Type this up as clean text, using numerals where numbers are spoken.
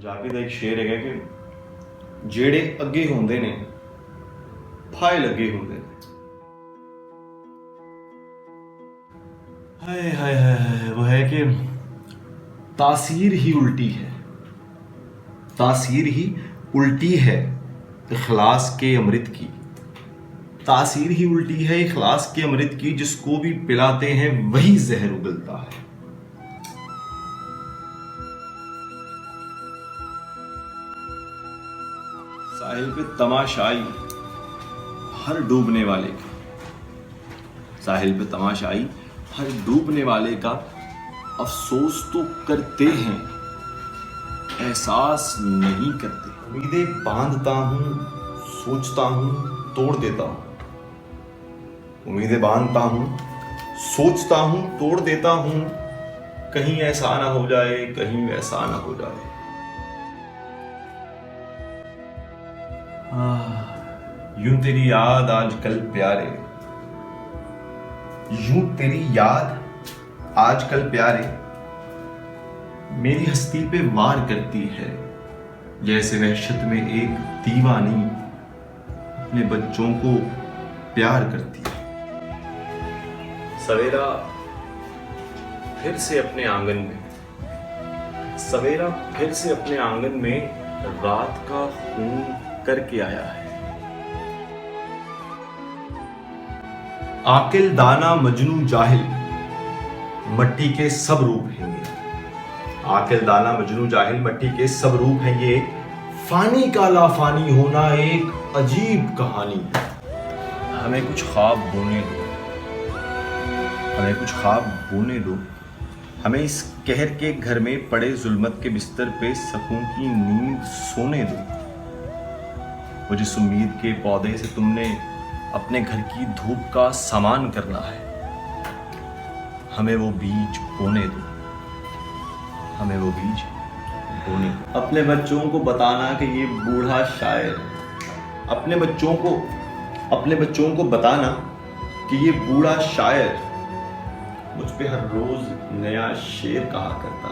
पंजाबी का एक शेर है कि जेड़े अगे होंदे ने फाए लगे होंदे ने। हाय हाय हाय हाय, वो है कि तासीर ही उल्टी है, तासीर ही उल्टी है इखलास के अमृत की, तासीर ही उल्टी है इखलास के अमृत की, जिसको भी पिलाते हैं वही जहर उगलता है। साहिल पे तमाशाई हर डूबने वाले का, साहिल पे तमाशाई हर डूबने वाले का, अफसोस तो करते हैं एहसास नहीं करते। उम्मीदें बांधता हूं, सोचता हूं, तोड़ देता हूं। उम्मीदें बांधता हूं, सोचता हूं, तोड़ देता हूं। कहीं ऐसा ना हो जाए, कहीं वैसा ना हो जाए। यूं तेरी याद आजकल प्यारे, यूं तेरी याद आजकल प्यारे, मेरी हस्ती पे वार करती है, जैसे वहशत में एक दीवानी अपने बच्चों को प्यार करती है। सवेरा फिर से अपने आंगन में, सवेरा फिर से अपने आंगन में रात का खून करके आया है। आकिल दाना मजनू जाहिल मट्टी के सब रूप हैं ये, आकिल दाना मजनू जाहिल मट्टी के सब रूप हैं ये। फानी का लाफानी होना एक अजीब कहानी है। हमें कुछ ख्वाब बोने दो, हमें कुछ ख्वाब बोने दो, हमें इस कहर के घर में पड़े जुल्मत के बिस्तर पे सकून की नींद सोने दो। वो जिस उम्मीद के पौधे से तुमने अपने घर की धूप का सामान करना है, हमें वो बीज बोने दो, हमें वो बीज बोने दो। अपने बच्चों को बताना कि ये बूढ़ा शायर है, अपने बच्चों को बताना कि ये बूढ़ा शायर मुझ पे हर रोज नया शेर कहा करता।